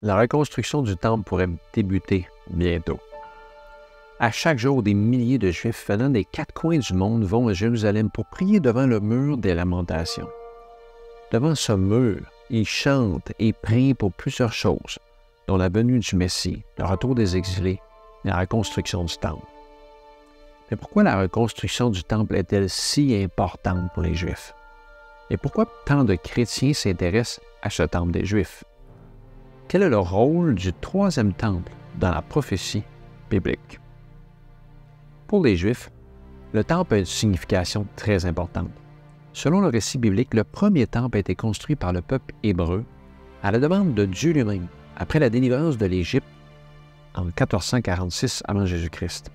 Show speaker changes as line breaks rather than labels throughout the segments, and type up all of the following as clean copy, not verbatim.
La reconstruction du temple pourrait débuter bientôt. À chaque jour, des milliers de Juifs venant des quatre coins du monde vont à Jérusalem pour prier devant le mur des lamentations. Devant ce mur, ils chantent et prient pour plusieurs choses, dont la venue du Messie, le retour des exilés et la reconstruction du temple. Mais pourquoi la reconstruction du temple est-elle si importante pour les Juifs? Et pourquoi tant de chrétiens s'intéressent à ce temple des Juifs? Quel est le rôle du troisième temple dans la prophétie biblique? Pour les Juifs, le temple a une signification très importante. Selon le récit biblique, le premier temple a été construit par le peuple hébreu à la demande de Dieu lui-même, après la délivrance de l'Égypte en 1446 avant Jésus-Christ.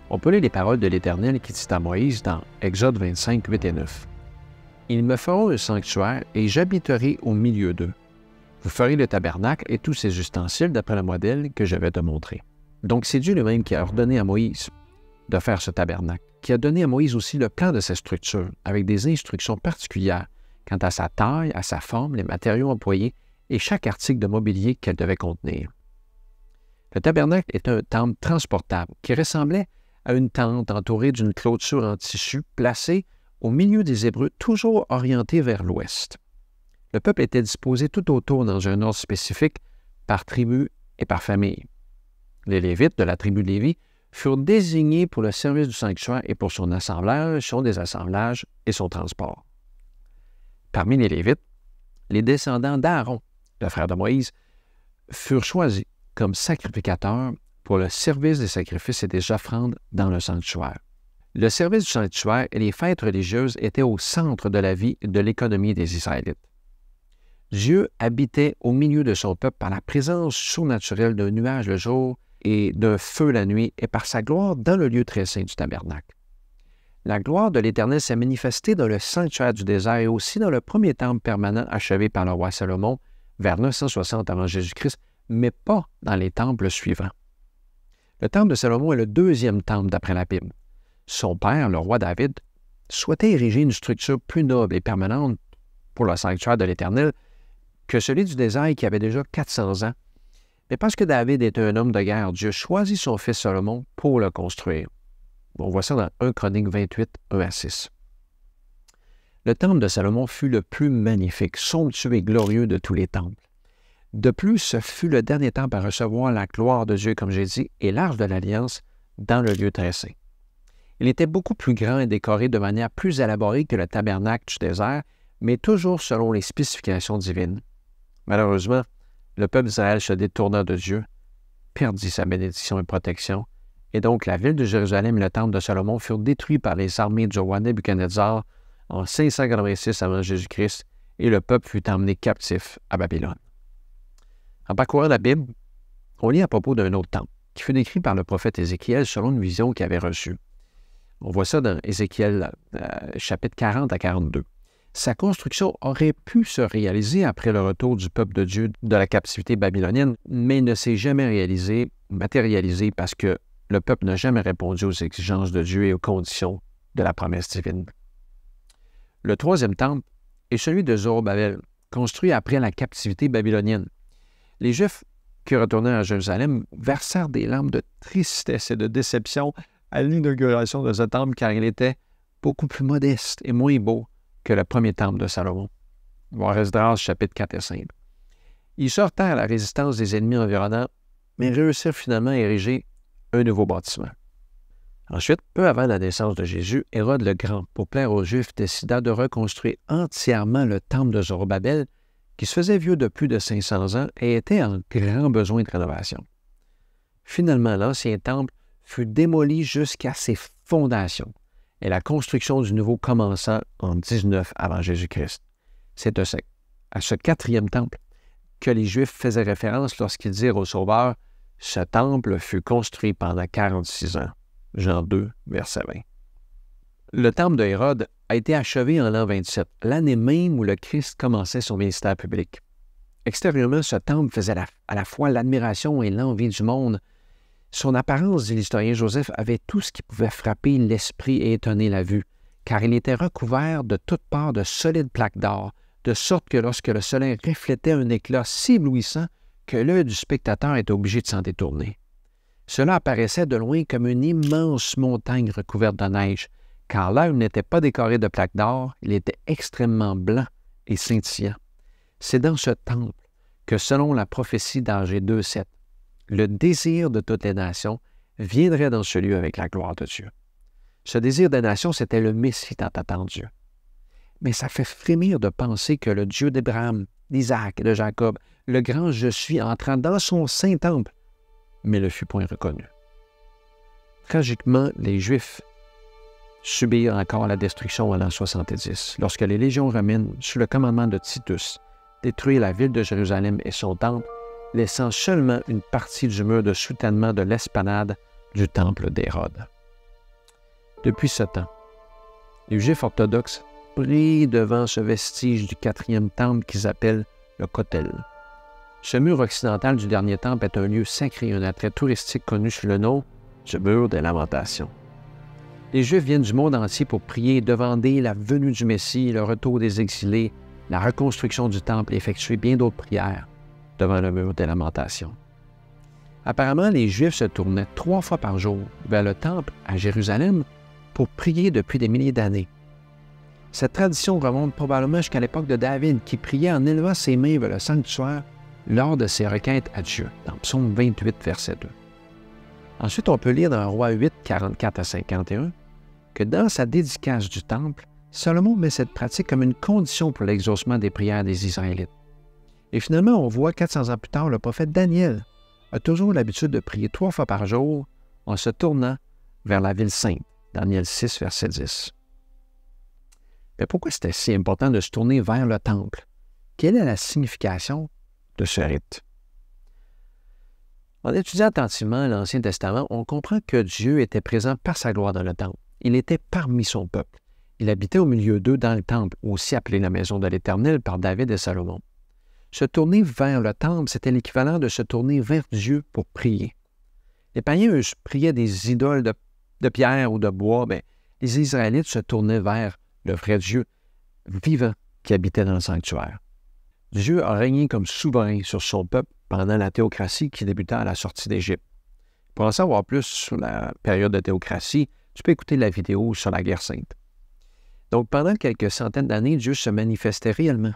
On peut lire les paroles de l'Éternel qui dit à Moïse dans Exode 25, 8 et 9. « Ils me feront un sanctuaire et j'habiterai au milieu d'eux. Vous ferez le tabernacle et tous ses ustensiles d'après le modèle que je vais te montrer. » Donc c'est Dieu lui-même qui a ordonné à Moïse de faire ce tabernacle, qui a donné à Moïse aussi le plan de sa structure, avec des instructions particulières quant à sa taille, à sa forme, les matériaux employés et chaque article de mobilier qu'elle devait contenir. Le tabernacle est un temple transportable qui ressemblait à une tente entourée d'une clôture en tissu placée au milieu des Hébreux, toujours orientée vers l'ouest. Le peuple était disposé tout autour dans un ordre spécifique, par tribu et par famille. Les Lévites de la tribu de Lévi furent désignés pour le service du sanctuaire et pour son assemblage, son désasssemblage et son transport. Parmi les Lévites, les descendants d'Aaron, le frère de Moïse, furent choisis comme sacrificateurs pour le service des sacrifices et des offrandes dans le sanctuaire. Le service du sanctuaire et les fêtes religieuses étaient au centre de la vie et de l'économie des Israélites. Dieu habitait au milieu de son peuple par la présence surnaturelle d'un nuage le jour et d'un feu la nuit et par sa gloire dans le lieu très saint du tabernacle. La gloire de l'Éternel s'est manifestée dans le sanctuaire du désert et aussi dans le premier temple permanent achevé par le roi Salomon vers 960 avant Jésus-Christ, mais pas dans les temples suivants. Le temple de Salomon est le deuxième temple d'après la Bible. Son père, le roi David, souhaitait ériger une structure plus noble et permanente pour le sanctuaire de l'Éternel que celui du désert qui avait déjà 400 ans. Mais parce que David était un homme de guerre, Dieu choisit son fils Salomon pour le construire. On voit ça dans 1 Chronique 28, 1 à 6. Le temple de Salomon fut le plus magnifique, somptueux et glorieux de tous les temples. De plus, ce fut le dernier temple à recevoir la gloire de Dieu, comme j'ai dit, et l'arche de l'Alliance dans le lieu très saint. Il était beaucoup plus grand et décoré de manière plus élaborée que le tabernacle du désert, mais toujours selon les spécifications divines. Malheureusement, le peuple d'Israël se détourna de Dieu, perdit sa bénédiction et protection, et donc la ville de Jérusalem et le temple de Salomon furent détruits par les armées du roi Nebuchadnezzar en 586 avant Jésus-Christ, et le peuple fut emmené captif à Babylone. En parcourant la Bible, on lit à propos d'un autre temple, qui fut décrit par le prophète Ézéchiel selon une vision qu'il avait reçue. On voit ça dans Ézéchiel chapitre 40 à 42. Sa construction aurait pu se réaliser après le retour du peuple de Dieu de la captivité babylonienne, mais ne s'est jamais matérialisé parce que le peuple n'a jamais répondu aux exigences de Dieu et aux conditions de la promesse divine. Le troisième temple est celui de Zorobabel, construit après la captivité babylonienne. Les Juifs qui retournèrent à Jérusalem versèrent des larmes de tristesse et de déception à l'inauguration de ce temple car il était beaucoup plus modeste et moins beau que le premier temple de Salomon. Voir Esdras, chapitre 4 et 5. Ils sortèrent à la résistance des ennemis environnants, mais réussirent finalement à ériger un nouveau bâtiment. Ensuite, peu avant la naissance de Jésus, Hérode le Grand, pour plaire aux Juifs, décida de reconstruire entièrement le temple de Zorobabel, qui se faisait vieux de plus de 500 ans et était en grand besoin de rénovation. Finalement, l'ancien temple fut démoli jusqu'à ses fondations, et la construction du nouveau commença en 19 avant Jésus-Christ. C'est à ce quatrième temple que les Juifs faisaient référence lorsqu'ils dirent au Sauveur « Ce temple fut construit pendant 46 ans. » Jean 2, verset 20. Le temple de Hérode a été achevé en l'an 27, l'année même où le Christ commençait son ministère public. Extérieurement, ce temple faisait à la fois l'admiration et l'envie du monde. Son apparence, dit l'historien Joseph, avait tout ce qui pouvait frapper l'esprit et étonner la vue, car il était recouvert de toutes parts de solides plaques d'or, de sorte que lorsque le soleil reflétait un éclat si éblouissant que l'œil du spectateur était obligé de s'en détourner. Cela apparaissait de loin comme une immense montagne recouverte de neige, car l'air n'était pas décoré de plaques d'or, il était extrêmement blanc et scintillant. C'est dans ce temple que, selon la prophétie d'Agé 2,7, le désir de toutes les nations viendrait dans ce lieu avec la gloire de Dieu. Ce désir des nations, c'était le Messie tant attendu. Mais ça fait frémir de penser que le Dieu d'Abraham, d'Isaac et de Jacob, le grand Je suis, entrant dans son saint temple, mais ne fut point reconnu. Tragiquement, les Juifs subirent encore la destruction en l'an 70, lorsque les légions romaines, sous le commandement de Titus, détruisent la ville de Jérusalem et son temple, laissant seulement une partie du mur de soutènement de l'esplanade du temple d'Hérode. Depuis ce temps, les Juifs orthodoxes prient devant ce vestige du 4e temple qu'ils appellent le Kotel. Ce mur occidental du dernier temple est un lieu sacré, un attrait touristique connu sous le nom du mur des Lamentations. Les Juifs viennent du monde entier pour prier et demander la venue du Messie, le retour des exilés, la reconstruction du temple et effectuer bien d'autres prières devant le mur des Lamentations. Apparemment, les Juifs se tournaient 3 fois par jour vers le temple à Jérusalem pour prier depuis des milliers d'années. Cette tradition remonte probablement jusqu'à l'époque de David, qui priait en élevant ses mains vers le sanctuaire lors de ses requêtes à Dieu, dans Psaume 28, verset 2. Ensuite, on peut lire dans Roi 8, 44 à 51, que dans sa dédicace du temple, Salomon met cette pratique comme une condition pour l'exaucement des prières des Israélites. Et finalement, on voit 400 ans plus tard, le prophète Daniel a toujours l'habitude de prier 3 fois par jour en se tournant vers la ville sainte, Daniel 6, verset 10. Mais pourquoi c'était si important de se tourner vers le temple? Quelle est la signification de ce rite? En étudiant attentivement l'Ancien Testament, on comprend que Dieu était présent par sa gloire dans le temple. Il était parmi son peuple. Il habitait au milieu d'eux dans le temple, aussi appelé la maison de l'Éternel par David et Salomon. Se tourner vers le temple, c'était l'équivalent de se tourner vers Dieu pour prier. Les païens, eux, priaient des idoles de pierre ou de bois, mais les Israélites se tournaient vers le vrai Dieu vivant qui habitait dans le sanctuaire. Dieu a régné comme souverain sur son peuple pendant la théocratie qui débuta à la sortie d'Égypte. Pour en savoir plus sur la période de théocratie, tu peux écouter la vidéo sur la guerre sainte. Donc, pendant quelques centaines d'années, Dieu se manifestait réellement.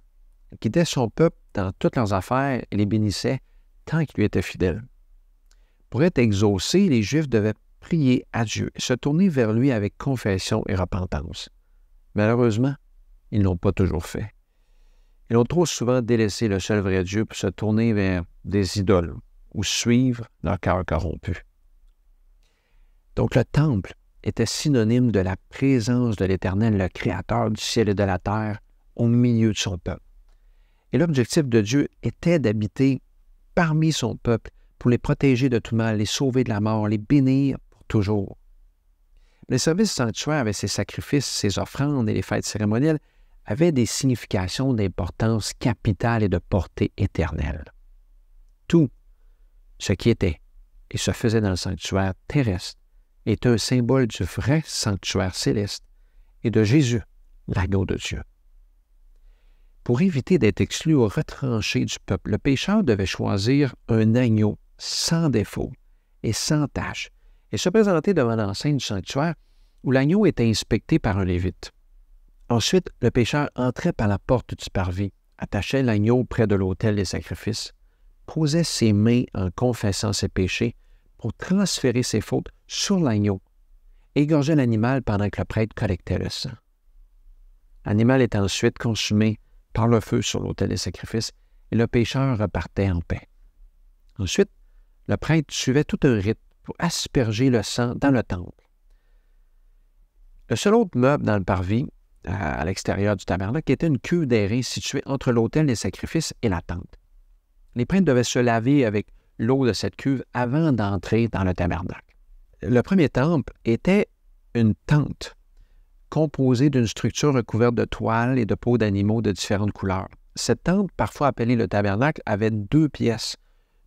Il guidait son peuple dans toutes leurs affaires et les bénissait tant qu'il lui était fidèle. Pour être exaucés, les Juifs devaient prier à Dieu et se tourner vers lui avec confession et repentance. Malheureusement, ils ne l'ont pas toujours fait. Ils ont trop souvent délaissé le seul vrai Dieu pour se tourner vers des idoles ou suivre leur cœur corrompu. Donc le temple était synonyme de la présence de l'Éternel, le Créateur du ciel et de la terre, au milieu de son peuple. Et l'objectif de Dieu était d'habiter parmi son peuple pour les protéger de tout mal, les sauver de la mort, les bénir pour toujours. Le service sanctuaire, avec ses sacrifices, ses offrandes et les fêtes cérémonielles, avait des significations d'importance capitale et de portée éternelle. Tout ce qui était et se faisait dans le sanctuaire terrestre est un symbole du vrai sanctuaire céleste et de Jésus, l'agneau de Dieu. Pour éviter d'être exclu ou retranché du peuple, le pécheur devait choisir un agneau sans défaut et sans tache et se présenter devant l'enceinte du sanctuaire où l'agneau était inspecté par un lévite. Ensuite, le pécheur entrait par la porte du parvis, attachait l'agneau près de l'autel des sacrifices, posait ses mains en confessant ses péchés pour transférer ses fautes sur l'agneau, égorgeait l'animal pendant que le prêtre collectait le sang. L'animal est ensuite consumé par le feu sur l'autel des sacrifices et le pécheur repartait en paix. Ensuite, le prêtre suivait tout un rite pour asperger le sang dans le temple. Le seul autre meuble dans le parvis, à l'extérieur du tabernacle, était une cuve d'airain située entre l'autel des sacrifices et la tente. Les prêtres devaient se laver avec l'eau de cette cuve avant d'entrer dans le tabernacle. Le premier temple était une tente composée d'une structure recouverte de toiles et de peaux d'animaux de différentes couleurs. Cette tente, parfois appelée le tabernacle, avait 2 pièces,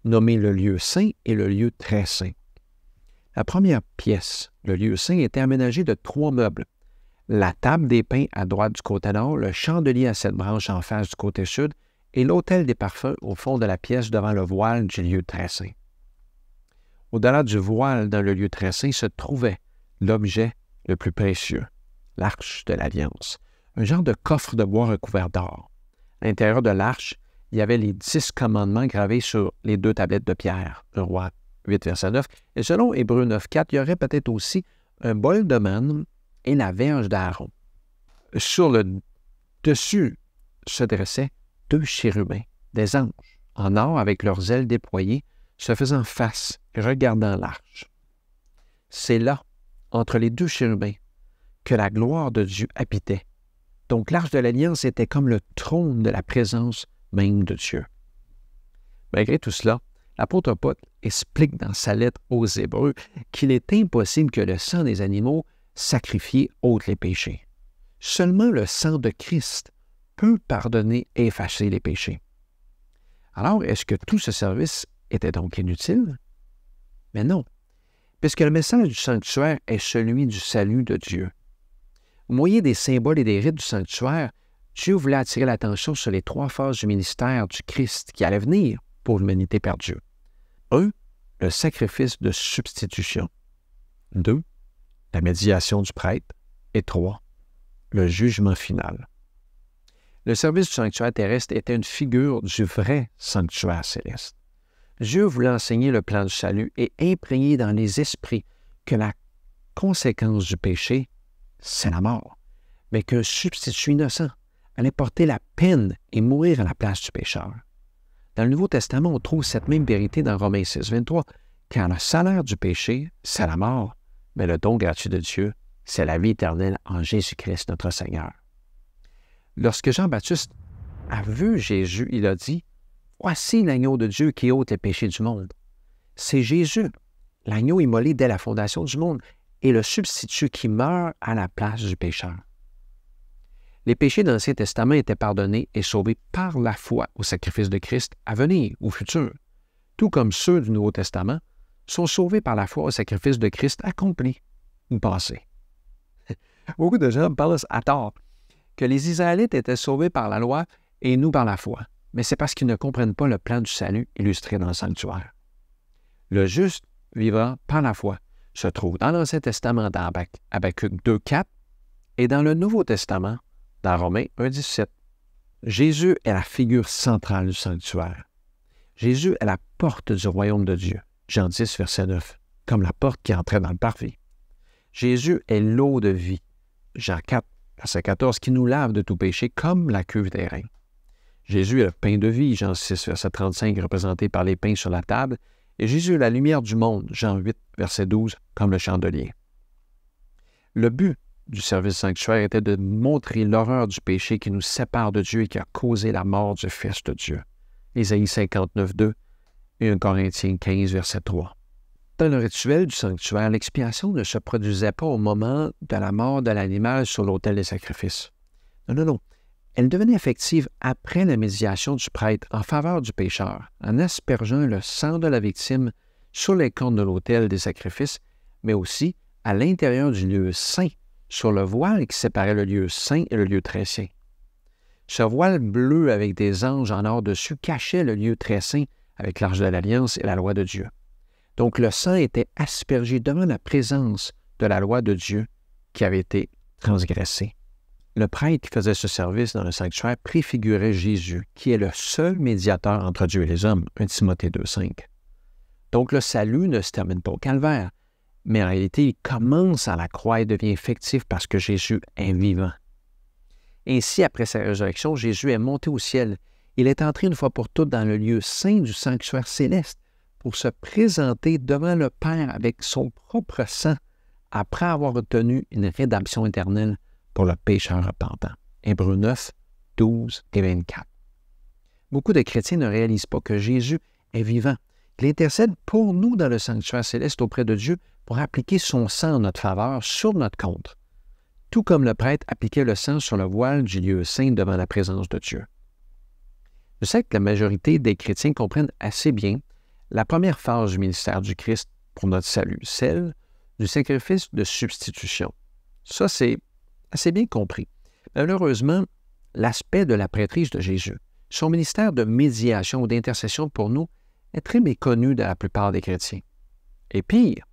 nommées le lieu saint et le lieu très saint. La première pièce, le lieu saint, était aménagée de 3 meubles. La table des pains à droite du côté nord, le chandelier à 7 branches en face du côté sud et l'autel des parfums au fond de la pièce devant le voile du lieu très saint. Au-delà du voile dans le lieu très saint se trouvait l'objet le plus précieux, l'arche de l'Alliance, un genre de coffre de bois recouvert d'or. À l'intérieur de l'arche, il y avait les 10 commandements gravés sur les 2 tablettes de pierre, 1 Roi 8, verset 9. Et selon Hébreux 9, 4, il y aurait peut-être aussi un bol de manne et la verge d'Aaron. Sur le dessus se dressaient 2 chérubins, des anges, en or avec leurs ailes déployées, se faisant face et regardant l'arche. C'est là, entre les 2 chérubins, que la gloire de Dieu habitait. Donc l'arche de l'Alliance était comme le trône de la présence même de Dieu. Malgré tout cela, l'apôtre Paul explique dans sa lettre aux Hébreux qu'il est impossible que le sang des animaux sacrifiés ôte les péchés. Seulement le sang de Christ peut pardonner et effacer les péchés. Alors, est-ce que tout ce service était donc inutile? Mais non, puisque le message du sanctuaire est celui du salut de Dieu. Au moyen des symboles et des rites du sanctuaire, Dieu voulait attirer l'attention sur les 3 phases du ministère du Christ qui allait venir pour l'humanité perdue. 1. Le sacrifice de substitution. 2. La médiation du prêtre. Et 3. Le jugement final. Le service du sanctuaire terrestre était une figure du vrai sanctuaire céleste. Dieu voulait enseigner le plan du salut et imprégner dans les esprits que la conséquence du péché, c'est la mort, mais qu'un substitut innocent allait porter la peine et mourir à la place du pécheur. Dans le Nouveau Testament, on trouve cette même vérité dans Romains 6, 23, car le salaire du péché, c'est la mort, mais le don gratuit de Dieu, c'est la vie éternelle en Jésus-Christ notre Seigneur. Lorsque Jean-Baptiste a vu Jésus, il a dit, « Voici l'agneau de Dieu qui ôte les péchés du monde. » C'est Jésus, l'agneau immolé dès la fondation du monde, et le substitut qui meurt à la place du pécheur. Les péchés de l'Ancien Testament étaient pardonnés et sauvés par la foi au sacrifice de Christ à venir, au futur, tout comme ceux du Nouveau Testament sont sauvés par la foi au sacrifice de Christ accompli ou passé. Beaucoup de gens pensent à tort que les Israélites étaient sauvés par la loi et nous par la foi, mais c'est parce qu'ils ne comprennent pas le plan du salut illustré dans le sanctuaire. Le juste vivra par la foi se trouve dans l'Ancien Testament dans Habacuc 2, 4 et dans le Nouveau Testament dans Romains 1, 17. Jésus est la figure centrale du sanctuaire. Jésus est la porte du royaume de Dieu. Jean 10, verset 9, comme la porte qui entrait dans le parvis. Jésus est l'eau de vie. Jean 4, verset 14, qui nous lave de tout péché comme la cuve des reins. Jésus est le pain de vie. Jean 6, verset 35, représenté par les pains sur la table. Et Jésus est la lumière du monde. Jean 8, verset 12, comme le chandelier. Le but du service sanctuaire était de montrer l'horreur du péché qui nous sépare de Dieu et qui a causé la mort du Fils de Dieu. Ésaïe 59, 2 et 1 Corinthiens 15, verset 3. Dans le rituel du sanctuaire, l'expiation ne se produisait pas au moment de la mort de l'animal sur l'autel des sacrifices. Non. Elle devenait effective après la médiation du prêtre en faveur du pécheur, en aspergeant le sang de la victime sur les cornes de l'autel des sacrifices, mais aussi à l'intérieur du lieu saint, sur le voile qui séparait le lieu saint et le lieu très saint. Ce voile bleu avec des anges en or dessus cachait le lieu très saint avec l'arche de l'Alliance et la loi de Dieu. Donc le sang était aspergé devant la présence de la loi de Dieu qui avait été transgressée. Le prêtre qui faisait ce service dans le sanctuaire préfigurait Jésus, qui est le seul médiateur entre Dieu et les hommes, 1 Timothée 2, 5. Donc le salut ne se termine pas au calvaire, mais en réalité, il commence à la croix et devient effectif parce que Jésus est vivant. Ainsi, après sa résurrection, Jésus est monté au ciel. Il est entré une fois pour toutes dans le lieu saint du sanctuaire céleste pour se présenter devant le Père avec son propre sang après avoir obtenu une rédemption éternelle pour le pécheur repentant. Hébreux 9, 12 et 24. Beaucoup de chrétiens ne réalisent pas que Jésus est vivant. Il intercède pour nous dans le sanctuaire céleste auprès de Dieu pour appliquer son sang en notre faveur sur notre compte, tout comme le prêtre appliquait le sang sur le voile du lieu saint devant la présence de Dieu. Je sais que la majorité des chrétiens comprennent assez bien la première phase du ministère du Christ pour notre salut, celle du sacrifice de substitution. Ça, c'est assez bien compris. Malheureusement, l'aspect de la prêtrise de Jésus, Son ministère de médiation ou d'intercession pour nous est très méconnu de la plupart des chrétiens. Et pire,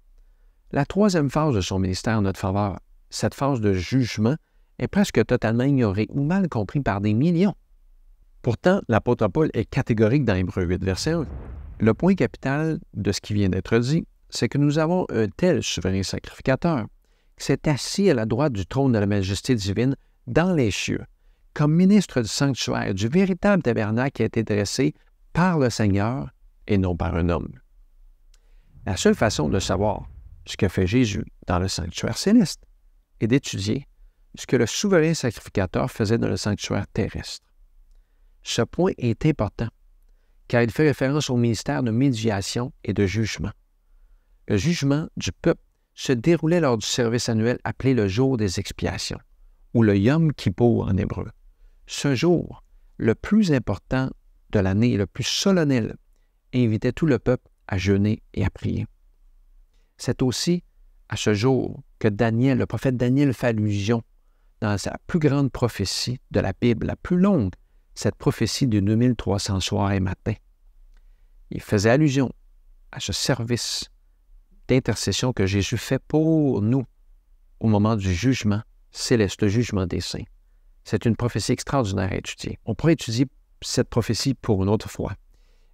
la troisième phase de son ministère en notre faveur, cette phase de jugement, est presque totalement ignorée ou mal comprise par des millions. Pourtant, l'apôtre Paul est catégorique dans Hébreux 8, verset 1. Le point capital de ce qui vient d'être dit, c'est que nous avons un tel souverain sacrificateur qui s'est assis à la droite du trône de la majesté divine dans les cieux, comme ministre du sanctuaire, du véritable tabernacle qui a été dressé par le Seigneur et non par un homme. La seule façon de savoir ce que fait Jésus dans le sanctuaire céleste est d'étudier ce que le souverain sacrificateur faisait dans le sanctuaire terrestre. Ce point est important, car il fait référence au ministère de médiation et de jugement. Le jugement du peuple se déroulait lors du service annuel appelé le jour des expiations, ou le Yom Kippour en hébreu. Ce jour, le plus important de l'année et le plus solennel, invitait tout le peuple à jeûner et à prier. C'est aussi à ce jour que Daniel, le prophète Daniel, fait allusion dans sa plus grande prophétie de la Bible, la plus longue, cette prophétie de 2300 soirs et matins. Il faisait allusion à ce service d'intercession que Jésus fait pour nous au moment du jugement céleste, le jugement des saints. C'est une prophétie extraordinaire à étudier. On pourrait étudier cette prophétie pour une autre fois,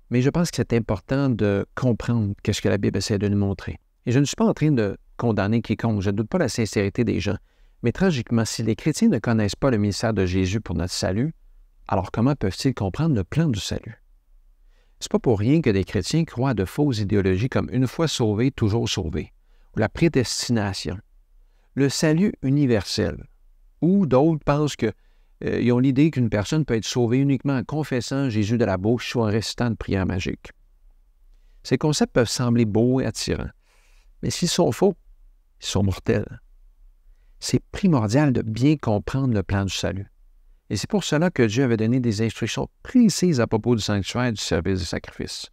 mais je pense que c'est important de comprendre ce que la Bible essaie de nous montrer. Et je ne suis pas en train de condamner quiconque, je ne doute pas de la sincérité des gens, mais tragiquement, si les chrétiens ne connaissent pas le ministère de Jésus pour notre salut, alors comment peuvent-ils comprendre le plan du salut? C'est pas pour rien que des chrétiens croient à de fausses idéologies comme une fois sauvé, toujours sauvé, ou la prédestination, le salut universel, ou d'autres pensent qu'ils ont l'idée qu'une personne peut être sauvée uniquement en confessant Jésus de la bouche ou en récitant une prière magique. Ces concepts peuvent sembler beaux et attirants, mais s'ils sont faux, ils sont mortels. C'est primordial de bien comprendre le plan du salut. Et c'est pour cela que Dieu avait donné des instructions précises à propos du sanctuaire et du service des sacrifices.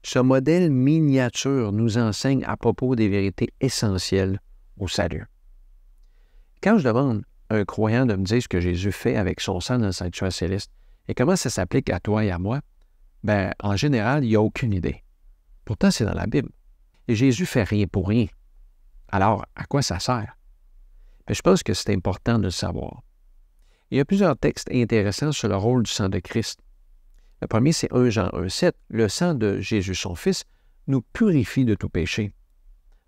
Ce modèle miniature nous enseigne à propos des vérités essentielles au salut. Quand je demande à un croyant de me dire ce que Jésus fait avec son sang dans le sanctuaire céleste et comment ça s'applique à toi et à moi, en général, il n'y a aucune idée. Pourtant, c'est dans la Bible. Et Jésus ne fait rien pour rien. Alors, à quoi ça sert? Je pense que c'est important de le savoir. Il y a plusieurs textes intéressants sur le rôle du sang de Christ. Le premier, c'est 1 Jean 1,7. Le sang de Jésus, son Fils, nous purifie de tout péché.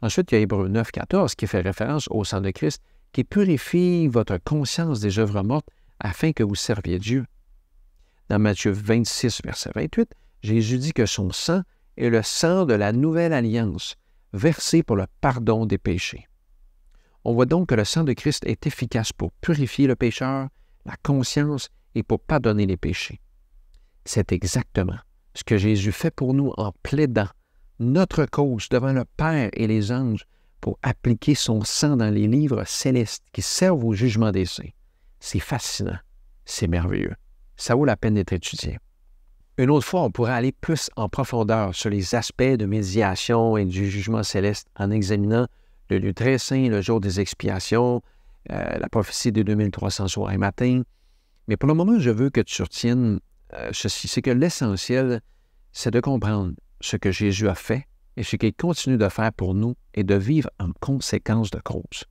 Ensuite, il y a Hébreux 9,14 qui fait référence au sang de Christ qui purifie votre conscience des œuvres mortes afin que vous serviez Dieu. Dans Matthieu 26, verset 28, Jésus dit que son sang est le sang de la nouvelle alliance, versé pour le pardon des péchés. On voit donc que le sang de Christ est efficace pour purifier le pécheur, la conscience et pour pardonner les péchés. C'est exactement ce que Jésus fait pour nous en plaidant notre cause devant le Père et les anges pour appliquer son sang dans les livres célestes qui servent au jugement des saints. C'est fascinant, c'est merveilleux. Ça vaut la peine d'être étudié. Une autre fois, on pourrait aller plus en profondeur sur les aspects de médiation et du jugement céleste en examinant le lieu très saint, le jour des expiations, la prophétie des 2300 soirs et matins. Mais pour le moment, je veux que tu retiennes ceci, c'est que l'essentiel, c'est de comprendre ce que Jésus a fait et ce qu'il continue de faire pour nous et de vivre en conséquence de cause.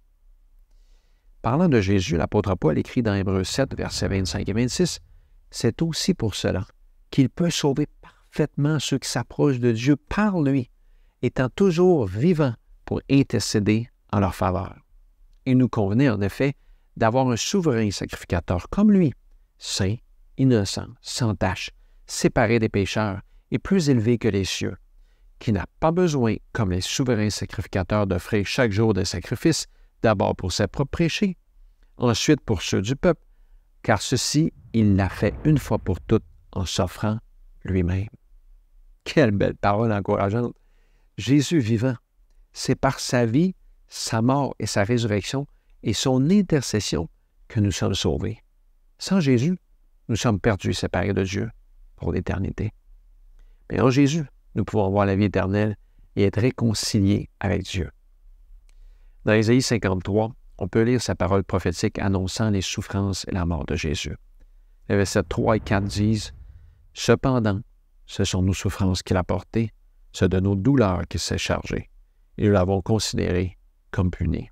Parlant de Jésus, l'apôtre Paul écrit dans Hébreux 7, versets 25 et 26, « C'est aussi pour cela qu'il peut sauver parfaitement ceux qui s'approchent de Dieu par lui, étant toujours vivant pour intercéder en leur faveur. » Il nous convenait en effet d'avoir un souverain sacrificateur comme lui, saint, innocent, sans tache, séparé des pécheurs et plus élevé que les cieux, qui n'a pas besoin, comme les souverains sacrificateurs, d'offrir chaque jour des sacrifices, d'abord pour ses propres péchés, ensuite pour ceux du peuple, car ceci, il l'a fait une fois pour toutes en s'offrant lui-même. Quelle belle parole encourageante! Jésus vivant, c'est par sa vie, sa mort et sa résurrection et son intercession que nous sommes sauvés. Sans Jésus, nous sommes perdus, séparés de Dieu pour l'éternité. Mais en Jésus, nous pouvons avoir la vie éternelle et être réconciliés avec Dieu. Dans Ésaïe 53, on peut lire sa parole prophétique annonçant les souffrances et la mort de Jésus. Les versets 3 et 4 disent Cependant, ce sont nos souffrances qu'il a portées, c'est de nos douleurs qu'il s'est chargé, et nous l'avons considéré comme puni,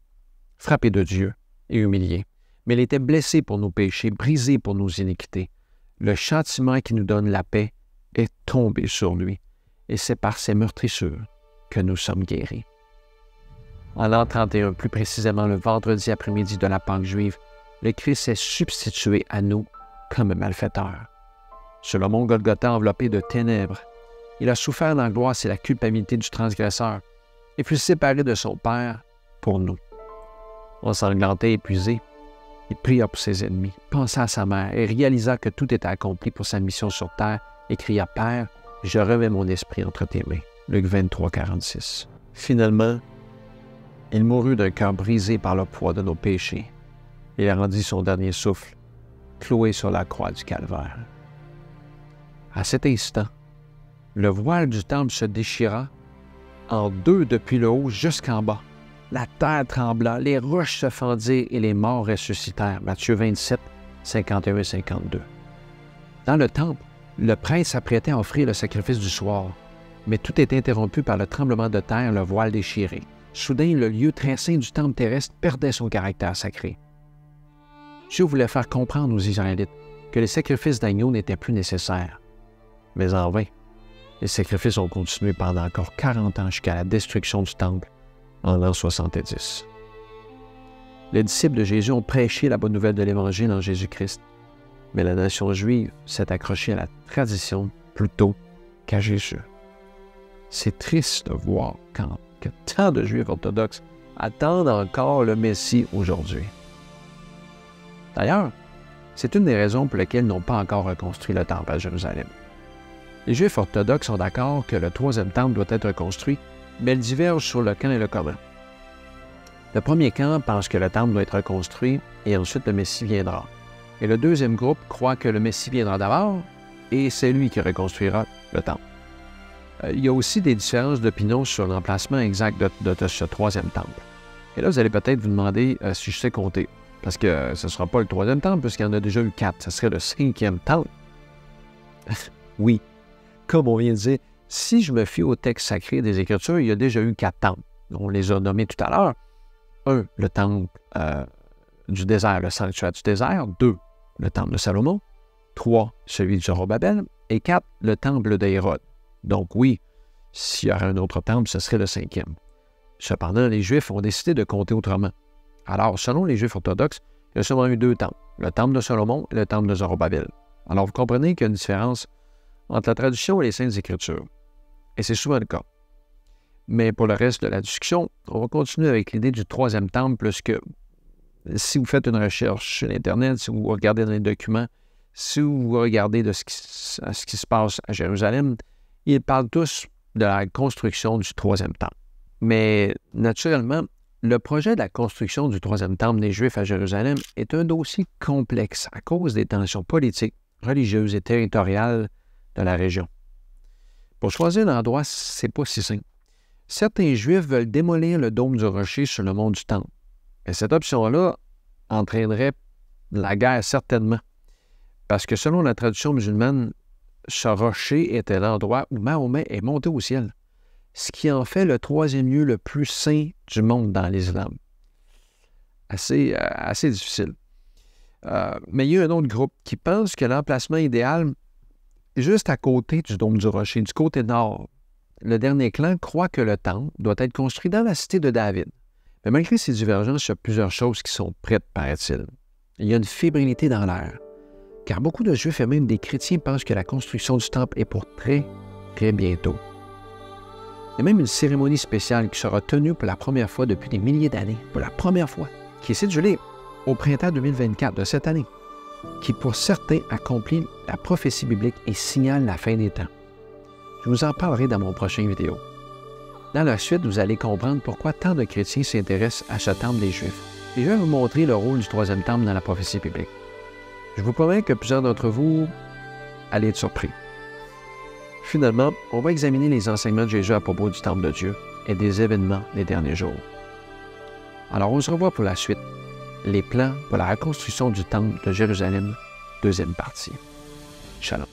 frappé de Dieu et humilié. Mais il était blessé pour nos péchés, brisé pour nos iniquités. Le châtiment qui nous donne la paix est tombé sur lui, et c'est par ses meurtrissures que nous sommes guéris. En l'an 31, plus précisément le vendredi après-midi de la Pâque juive, le Christ s'est substitué à nous comme malfaiteur. Sur le mont Golgotha enveloppé de ténèbres, il a souffert l'angoisse et la culpabilité du transgresseur et fut séparé de son Père pour nous. Ensanglanté, épuisé, il pria pour ses ennemis, pensa à sa mère et réalisa que tout était accompli pour sa mission sur terre et cria « Père, je remets mon esprit entre tes mains. » Luc 23, 46. Finalement, il mourut d'un cœur brisé par le poids de nos péchés. Il rendit son dernier souffle, cloué sur la croix du Calvaire. À cet instant, le voile du temple se déchira en deux depuis le haut jusqu'en bas. La terre trembla, les roches se fendirent et les morts ressuscitèrent. Matthieu 27, 51 et 52. Dans le temple, le prêtre s'apprêtait à offrir le sacrifice du soir, mais tout est interrompu par le tremblement de terre, le voile déchiré. Soudain, le lieu très saint du temple terrestre perdait son caractère sacré. Dieu voulait faire comprendre aux Israélites que les sacrifices d'agneaux n'étaient plus nécessaires. Mais en vain, les sacrifices ont continué pendant encore 40 ans jusqu'à la destruction du temple en l'an 70. Les disciples de Jésus ont prêché la bonne nouvelle de l'Évangile en Jésus-Christ, mais la nation juive s'est accrochée à la tradition plutôt qu'à Jésus. C'est triste de voir que tant de Juifs orthodoxes attendent encore le Messie aujourd'hui. D'ailleurs, c'est une des raisons pour lesquelles ils n'ont pas encore reconstruit le temple à Jérusalem. Les Juifs orthodoxes sont d'accord que le troisième temple doit être reconstruit, mais ils divergent sur le quand et le comment. Le premier camp pense que le temple doit être reconstruit et ensuite le Messie viendra. Et le deuxième groupe croit que le Messie viendra d'abord et c'est lui qui reconstruira le temple. Il y a aussi des différences d'opinion sur l'emplacement exact de ce troisième temple. Et là, vous allez peut-être vous demander si je sais compter, parce que ce ne sera pas le troisième temple, puisqu'il y en a déjà eu 4. Ce serait le 5e temple. Oui, comme on vient de dire, si je me fie au texte sacré des Écritures, il y a déjà eu 4 temples. On les a nommés tout à l'heure. 1, le temple du désert, le sanctuaire du désert. 2, le temple de Salomon. 3, celui de Zorobabel. Et 4, le temple d'Hérode. Donc oui, s'il y aurait un autre temple, ce serait le 5e. Cependant, les Juifs ont décidé de compter autrement. Alors, selon les Juifs orthodoxes, il y a seulement eu 2 temples, le temple de Salomon et le temple de Zorobabel. Alors, vous comprenez qu'il y a une différence entre la tradition et les Saintes Écritures. Et c'est souvent le cas. Mais pour le reste de la discussion, on va continuer avec l'idée du troisième temple, puisque si vous faites une recherche sur Internet, si vous regardez dans les documents, si vous regardez de ce qui se passe à Jérusalem, ils parlent tous de la construction du troisième temple. Mais naturellement, le projet de la construction du troisième temple des Juifs à Jérusalem est un dossier complexe à cause des tensions politiques, religieuses et territoriales de la région. Pour choisir l'endroit, c'est pas si simple. Certains Juifs veulent démolir le dôme du rocher sur le mont du Temple. Et cette option-là entraînerait la guerre certainement. Parce que selon la tradition musulmane, ce rocher était l'endroit où Mahomet est monté au ciel, ce qui en fait le 3e lieu le plus saint du monde dans l'islam. Assez difficile. Mais il y a un autre groupe qui pense que l'emplacement idéal est juste à côté du dôme du rocher, du côté nord. Le dernier clan croit que le temple doit être construit dans la cité de David. Mais malgré ces divergences, il y a plusieurs choses qui sont prêtes, paraît-il. Il y a une fébrilité dans l'air, car beaucoup de Juifs et même des chrétiens pensent que la construction du temple est pour très, très bientôt. Il y a même une cérémonie spéciale qui sera tenue pour la première fois depuis des milliers d'années, pour la première fois, qui est cédulée au printemps 2024 de cette année, qui pour certains accomplit la prophétie biblique et signale la fin des temps. Je vous en parlerai dans mon prochain vidéo. Dans la suite, vous allez comprendre pourquoi tant de chrétiens s'intéressent à ce temple des Juifs. Et je vais vous montrer le rôle du troisième temple dans la prophétie biblique. Je vous promets que plusieurs d'entre vous allez être surpris. Finalement, on va examiner les enseignements de Jésus à propos du temple de Dieu et des événements des derniers jours. Alors, on se revoit pour la suite. Les plans pour la reconstruction du temple de Jérusalem, deuxième partie. Shalom.